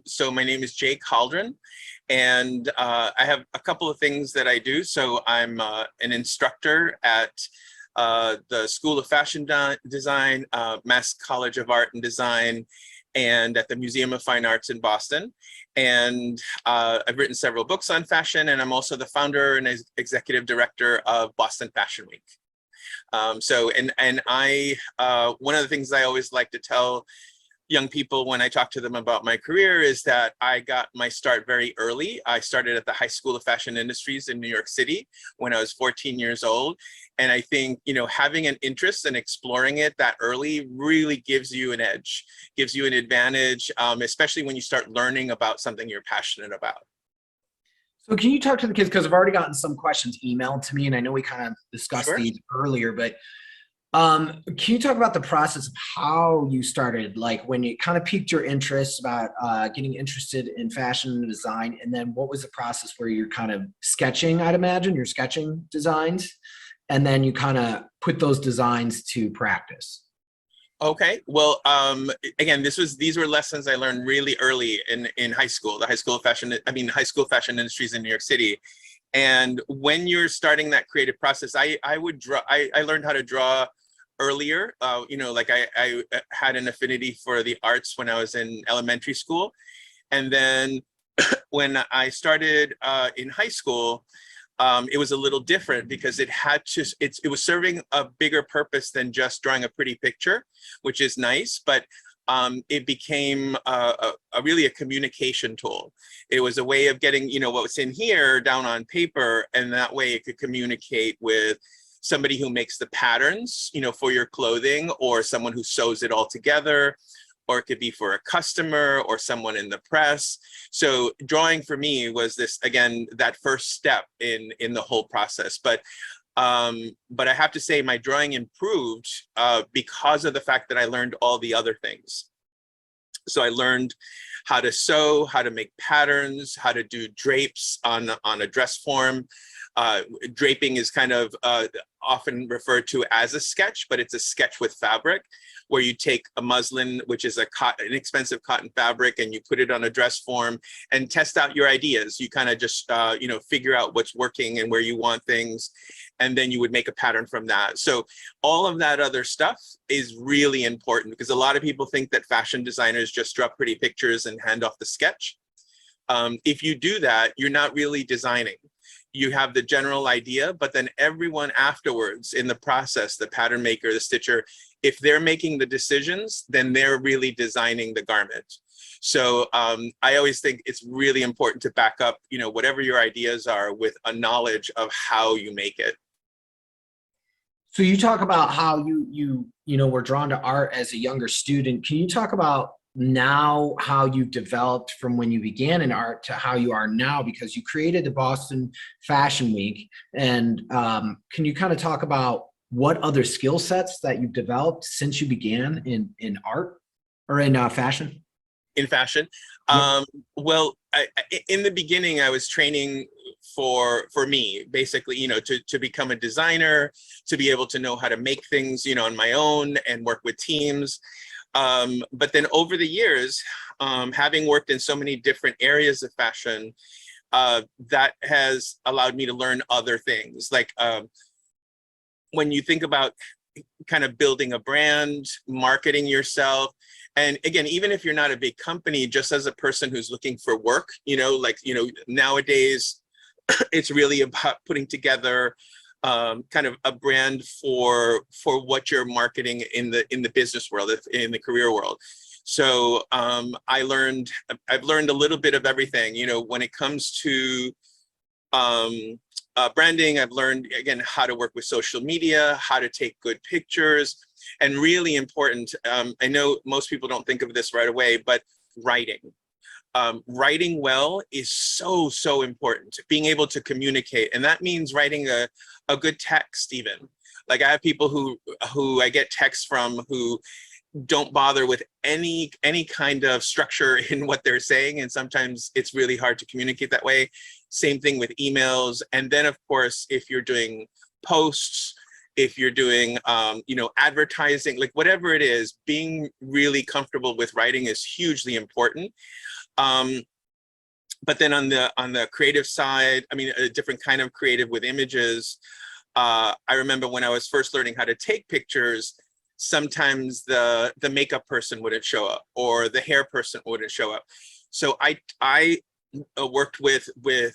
So my name is Jay Calderin, and I have a couple of things that I do. So I'm an instructor at the School of Fashion Design, Mass College of Art and Design, and at the Museum of Fine Arts in Boston. And I've written several books on fashion, and I'm also the founder and executive director of Boston Fashion Week. One of the things I always like to tell young people when I talk to them about my career is that I got my start very early. I started at the High School of Fashion Industries in New York City when I was 14 years old. And I think, having an interest and exploring it that early really gives you an edge, gives you an advantage, especially when you start learning about something you're passionate about. So can you talk to the kids, because I've already gotten some questions emailed to me, and I know we kind of discussed these earlier, but can you talk about the process of how you started, like when it kind of piqued your interest about getting interested in fashion and design, and then what was the process where you're kind of sketching? I'd imagine you're sketching designs, and then you kind of put those designs to practice. Okay, well, again, these were lessons I learned really early in high school, the High School of Fashion Industries in New York City. And when you're starting that creative process, I learned how to draw earlier. I had an affinity for the arts when I was in elementary school. And then when I started in high school, it was a little different because it was serving a bigger purpose than just drawing a pretty picture, which is nice, but it became really a communication tool. It was a way of getting, what's in here down on paper, and that way it could communicate with somebody who makes the patterns, for your clothing, or someone who sews it all together, or it could be for a customer or someone in the press. So drawing for me was that first step in the whole process. But I have to say my drawing improved because of the fact that I learned all the other things. So I learned how to sew, how to make patterns, how to do drapes on a dress form. Draping is kind of often referred to as a sketch, but it's a sketch with fabric, where you take a muslin, which is an inexpensive cotton fabric, and you put it on a dress form and test out your ideas. You kind of just, figure out what's working and where you want things, and then you would make a pattern from that. So all of that other stuff is really important, because a lot of people think that fashion designers just draw pretty pictures and hand off the sketch. If you do that, you're not really designing. You have the general idea, but then everyone afterwards in the process, the pattern maker, the stitcher, if they're making the decisions, then they're really designing the garment. So I always think it's really important to back up, whatever your ideas are with a knowledge of how you make it. So you talk about how you were drawn to art as a younger student. Can you talk about now how you've developed from when you began in art to how you are now? Because you created the Boston Fashion Week, and can you kind of talk about what other skill sets that you've developed since you began in art or in fashion? In fashion? Yep. Well, in the beginning, I was training for me, basically, to become a designer, to be able to know how to make things, on my own and work with teams. But then over the years, having worked in so many different areas of fashion, that has allowed me to learn other things. Like when you think about kind of building a brand, marketing yourself, and again, even if you're not a big company, just as a person who's looking for work, nowadays, it's really about putting together kind of a brand for what you're marketing in the business world, in the career world. So I've learned a little bit of everything. You know, when it comes to branding, I've learned, again, how to work with social media, how to take good pictures, and really important, I know most people don't think of this right away, but writing. Writing well is so important. Being able to communicate, and that means writing a good text even. Like I have people who I get texts from who don't bother with any kind of structure in what they're saying, and sometimes it's really hard to communicate that way. Same thing with emails. And then of course, if you're doing posts, if you're doing you know, advertising, like whatever it is, being really comfortable with writing is hugely important. But then on the creative side, I mean, a different kind of creative with images. I remember when I was first learning how to take pictures, sometimes the makeup person wouldn't show up, or the hair person wouldn't show up. So I worked with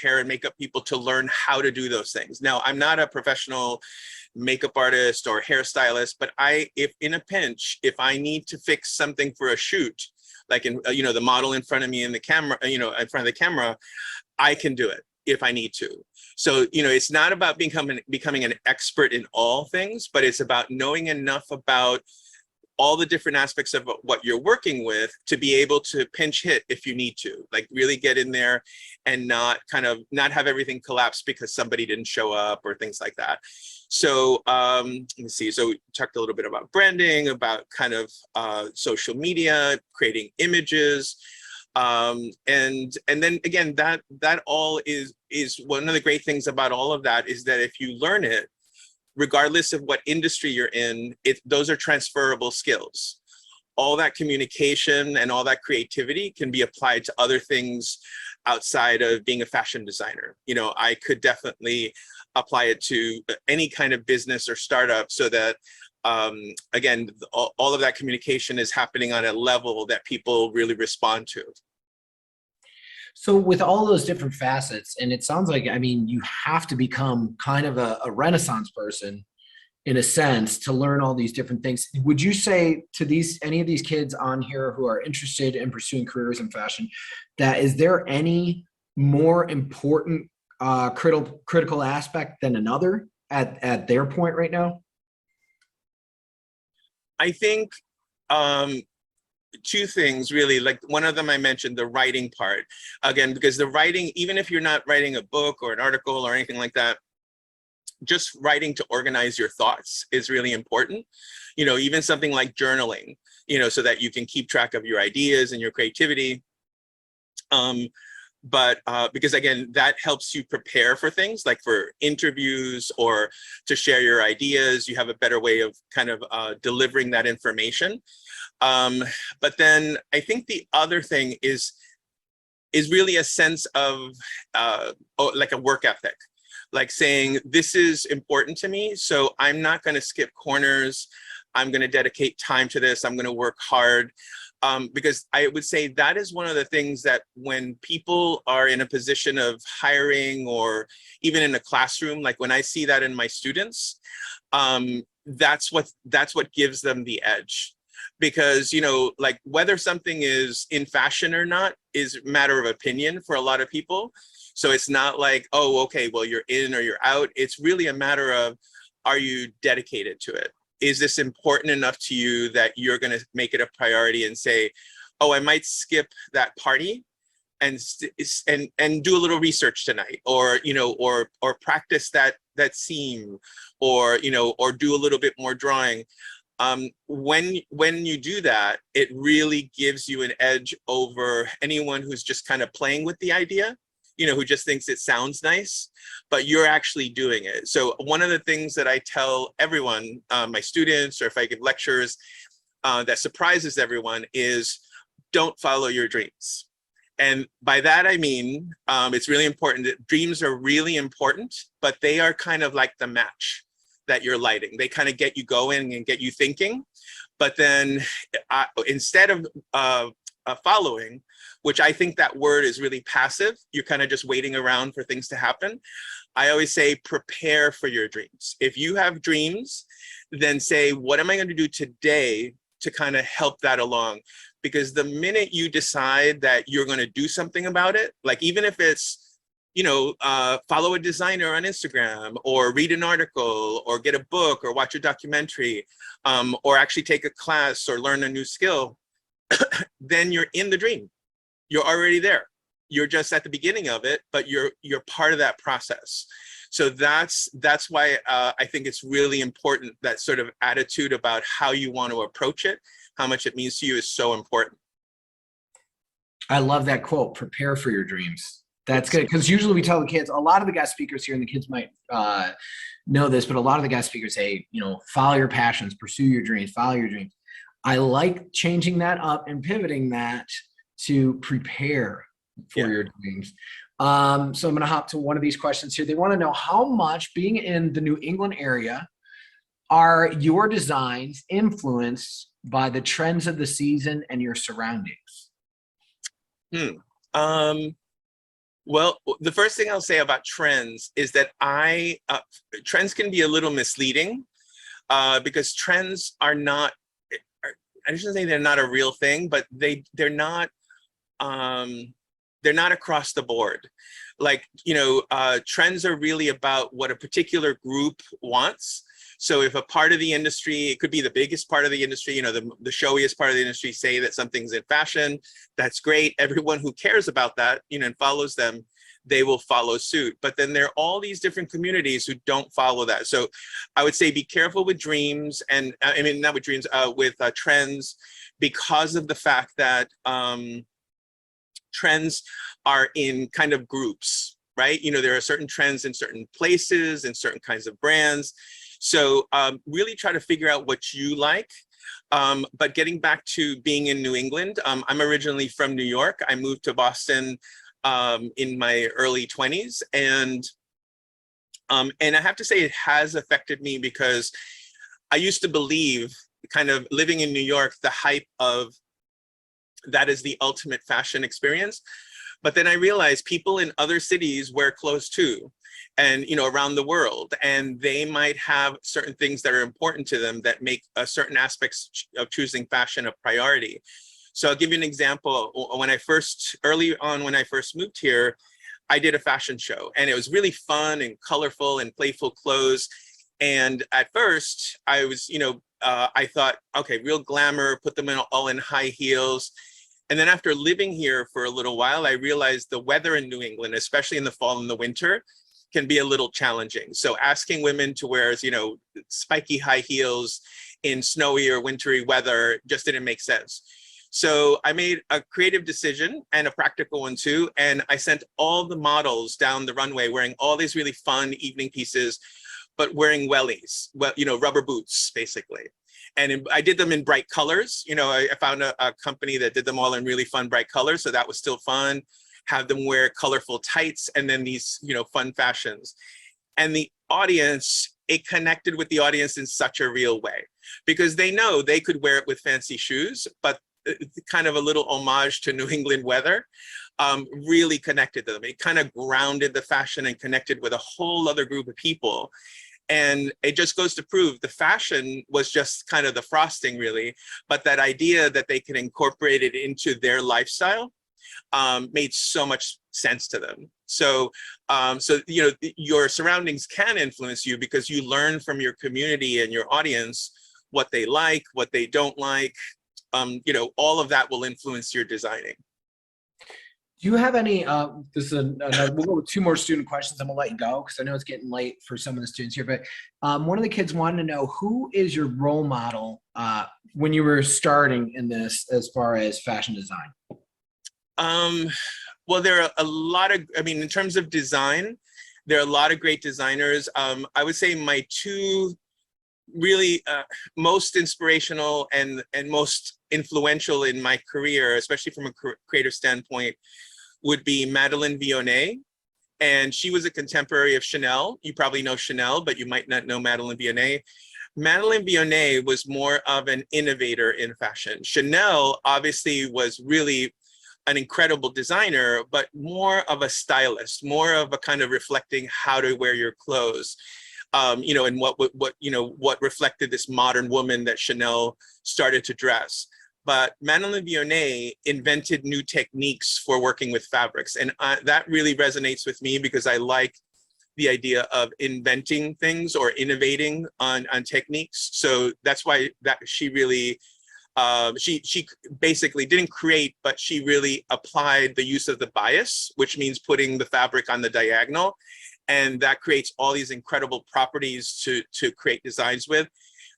hair and makeup people to learn how to do those things. Now, I'm not a professional makeup artist or hairstylist, but if in a pinch, if I need to fix something for a shoot, like in, you know, the model in front of me in the camera, you know, in front of the camera, I can do it if I need to. So, you know, it's not about becoming an expert in all things, but it's about knowing enough about all the different aspects of what you're working with to be able to pinch hit if you need to, like really get in there and not have everything collapse because somebody didn't show up or things like that. So let me see. So we talked a little bit about branding, about kind of social media, creating images. And then again, that all is one of the great things about all of that is that if you learn it, regardless of what industry you're in, those are transferable skills. All that communication and all that creativity can be applied to other things outside of being a fashion designer. You know, I could definitely apply it to any kind of business or startup, so that, again, all of that communication is happening on a level that people really respond to. So with all those different facets, and it sounds like, I mean, you have to become kind of a Renaissance person in a sense to learn all these different things. Would you say to any of these kids on here who are interested in pursuing careers in fashion, that is there any more important critical aspect than another at their point right now? I think two things really. Like one of them I mentioned, the writing part, again, because the writing, even if you're not writing a book or an article or anything like that, just writing to organize your thoughts is really important. You know, even something like journaling, you know, so that you can keep track of your ideas and your creativity. But because again, that helps you prepare for things like for interviews or to share your ideas. You have a better way of kind of delivering that information. But then I think the other thing is really a sense of like a work ethic, like saying, this is important to me, so I'm not going to skip corners. I'm going to dedicate time to this. I'm going to work hard. Because I would say that is one of the things that when people are in a position of hiring or even in a classroom, like when I see that in my students, that's what gives them the edge. Because, you know, like whether something is in fashion or not is a matter of opinion for a lot of people. So it's not like, oh, okay, well, you're in or you're out. It's really a matter of, are you dedicated to it? Is this important enough to you that you're going to make it a priority and say, oh, I might skip that party and do a little research tonight, or, you know, or practice that seam, or, you know, or do a little bit more drawing. When you do that, it really gives you an edge over anyone who's just kind of playing with the idea, you know, who just thinks it sounds nice, but you're actually doing it. So one of the things that I tell everyone, my students, or if I give lectures, that surprises everyone is, don't follow your dreams. And by that, I mean, it's really important that dreams are really important, but they are kind of like the match that you're lighting. They kind of get you going and get you thinking. But then instead of following, which I think that word is really passive, you're kind of just waiting around for things to happen. I always say prepare for your dreams. If you have dreams, then say, what am I going to do today to kind of help that along? Because the minute you decide that you're going to do something about it, like even if it's, follow a designer on Instagram, or read an article, or get a book, or watch a documentary, or actually take a class or learn a new skill, then you're in the dream. You're already there. You're just at the beginning of it, but you're part of that process. So that's why I think it's really important, that sort of attitude about how you want to approach it, how much it means to you is so important. I love that quote, prepare for your dreams. That's good, because usually we tell the kids, a lot of the guest speakers here, and the kids might know this, but a lot of the guest speakers say, follow your passions, pursue your dreams, follow your dreams. I like changing that up and pivoting that to prepare for your dreams. So I'm going to hop to one of these questions here. They want to know, how much, being in the New England area, are your designs influenced by the trends of the season and your surroundings? Well, the first thing I'll say about trends is that trends can be a little misleading, because trends are not, I shouldn't say they're not a real thing, but they're not across the board. Like, trends are really about what a particular group wants. So if a part of the industry, it could be the biggest part of the industry, the showiest part of the industry, say that something's in fashion, that's great. Everyone who cares about that, and follows them, they will follow suit. But then there are all these different communities who don't follow that. So I would say be careful with dreams, and not with dreams, with trends, because of the fact that trends are in kind of groups, right? There are certain trends in certain places and certain kinds of brands. So really try to figure out what you like. But getting back to being in New England, I'm originally from New York. I moved to Boston in my early 20s. And I have to say it has affected me, because I used to believe, kind of living in New York, the hype of that is the ultimate fashion experience. But then I realized people in other cities wear clothes too, and around the world, and they might have certain things that are important to them that make certain aspects of choosing fashion a priority. So I'll give you an example. Early on when I first moved here, I did a fashion show, and it was really fun and colorful and playful clothes. And at first I was, I thought, okay, real glamour, put them all in high heels. And then after living here for a little while, I realized the weather in New England, especially in the fall and the winter, can be a little challenging. So asking women to wear, spiky high heels in snowy or wintry weather just didn't make sense. So I made a creative decision, and a practical one too. And I sent all the models down the runway wearing all these really fun evening pieces, but wearing wellies, rubber boots, basically. And I did them in bright colors. I found a company that did them all in really fun, bright colors. So that was still fun. Have them wear colorful tights, and then these, fun fashions. And the audience, it connected with the audience in such a real way, because they know they could wear it with fancy shoes, but kind of a little homage to New England weather really connected to them. It kind of grounded the fashion and connected with a whole other group of people. And it just goes to prove the fashion was just kind of the frosting, really, but that idea that they can incorporate it into their lifestyle made so much sense to them. So, your surroundings can influence you, because you learn from your community and your audience what they like, what they don't like. All of that will influence your designing. Do you have any, this is another, we'll go with two more student questions, and we'll let you go, because I know it's getting late for some of the students here, but one of the kids wanted to know, who is your role model when you were starting in this, as far as fashion design? Well, there are a lot of, in terms of design, there are a lot of great designers. I would say my two really most inspirational and most influential in my career, especially from a creative standpoint, would be Madeleine Vionnet. And she was a contemporary of Chanel. You probably know Chanel, but you might not know Madeleine Vionnet. Madeleine Vionnet was more of an innovator in fashion. Chanel obviously was really an incredible designer, but more of a stylist, more of a kind of reflecting how to wear your clothes. And what reflected this modern woman that Chanel started to dress. But Madeline Vionnet invented new techniques for working with fabrics. And that really resonates with me because I like the idea of inventing things or innovating on techniques. So that's why she really, she basically didn't create, but she really applied the use of the bias, which means putting the fabric on the diagonal. And that creates all these incredible properties to create designs with.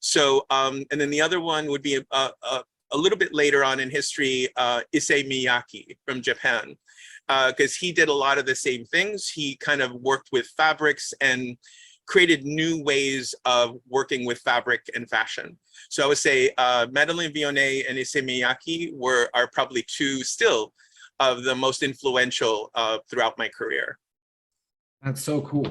So, and then the other one would be a little bit later on in history, Issey Miyake from Japan, because he did a lot of the same things. He kind of worked with fabrics and created new ways of working with fabric and fashion. So I would say Madeline Vionnet and Issey Miyake are probably two still of the most influential throughout my career. That's so cool.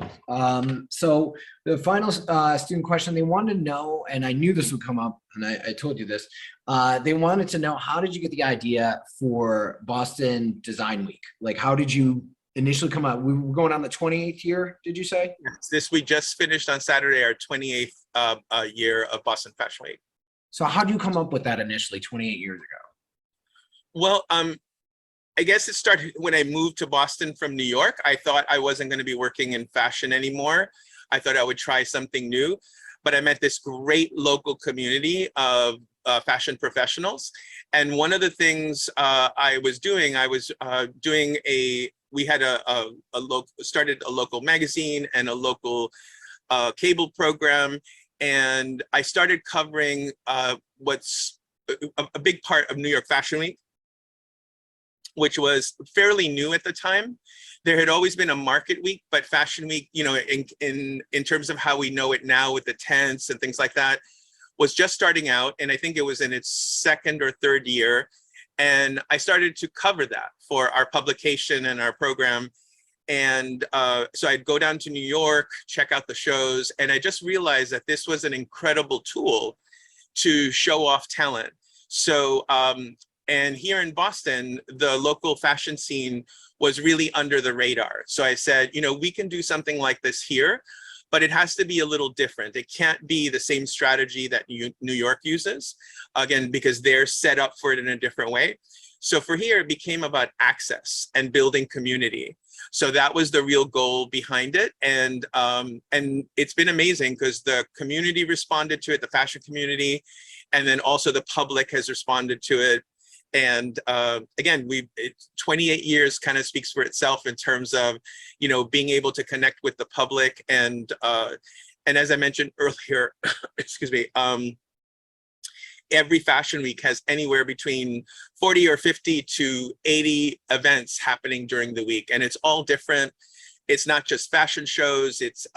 So the final student question, they wanted to know, and I knew this would come up, and I told you this, they wanted to know, how did you get the idea for Boston Design Week? Like, how did you initially come up? We were going on the 28th year, did you say? Yes, we just finished on Saturday our 28th year of Boston Fashion Week. So how did you come up with that initially 28 years ago? Well, I guess it started when I moved to Boston from New York. I thought I wasn't going to be working in fashion anymore. I thought I would try something new, but I met this great local community of fashion professionals. And one of the things I was doing we had started a local magazine and a local cable program. And I started covering what's a big part of New York Fashion Week, which was fairly new at the time. There had always been a market week, but Fashion Week, in terms of how we know it now with the tents and things like that, was just starting out. And I think it was in its second or third year. And I started to cover that for our publication and our program. And so I'd go down to New York, check out the shows, and I just realized that this was an incredible tool to show off talent. So, and here in Boston, the local fashion scene was really under the radar. So I said, we can do something like this here, but it has to be a little different. It can't be the same strategy that New York uses, again, because they're set up for it in a different way. So for here, it became about access and building community. So that was the real goal behind it. And it's been amazing because the community responded to it, the fashion community, and then also the public has responded to it. And again, 28 years kind of speaks for itself in terms of, being able to connect with the public. And as I mentioned earlier, excuse me, every fashion week has anywhere between 40 or 50 to 80 events happening during the week. And it's all different. It's not just fashion shows, it's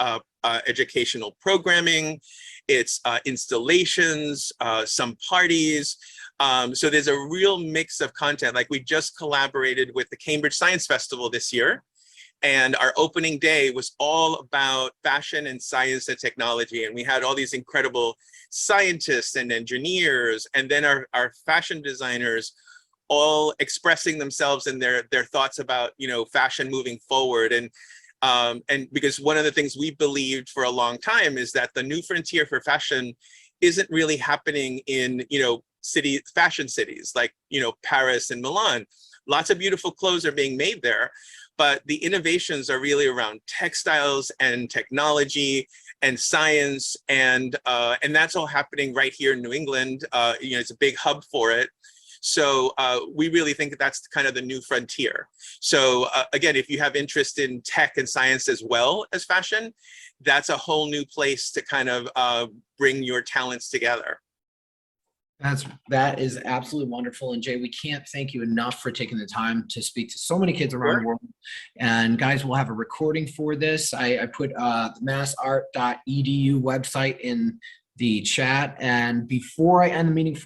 educational programming, it's installations, some parties. So there's a real mix of content. Like we just collaborated with the Cambridge Science Festival this year. And our opening day was all about fashion and science and technology. And we had all these incredible scientists and engineers, and then our fashion designers all expressing themselves and their thoughts about, fashion moving forward. And because one of the things we believed for a long time is that the new frontier for fashion isn't really happening in, fashion cities like, Paris and Milan. Lots of beautiful clothes are being made there, but the innovations are really around textiles and technology and science, and that's all happening right here in New England. It's a big hub for it. So we really think that that's kind of the new frontier. So again, if you have interest in tech and science as well as fashion, that's a whole new place to kind of bring your talents together. That is absolutely wonderful. And Jay, we can't thank you enough for taking the time to speak to so many kids around the world. And guys, we'll have a recording for this. I put the massart.edu website in the chat. And before I end the meeting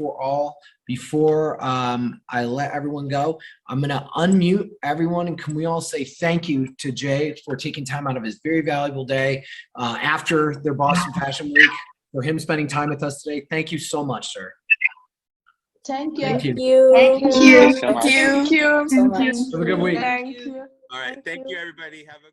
before I let everyone go, I'm going to unmute everyone. And can we all say thank you to Jay for taking time out of his very valuable day after their Boston Fashion Week, for him spending time with us today. Thank you so much, sir. Thank you. Thank you. Thank Thank you. you so Thank much. you. Thank you so much. Have a good week. Thank you. All right. Thank Thank you. you, everybody. Have a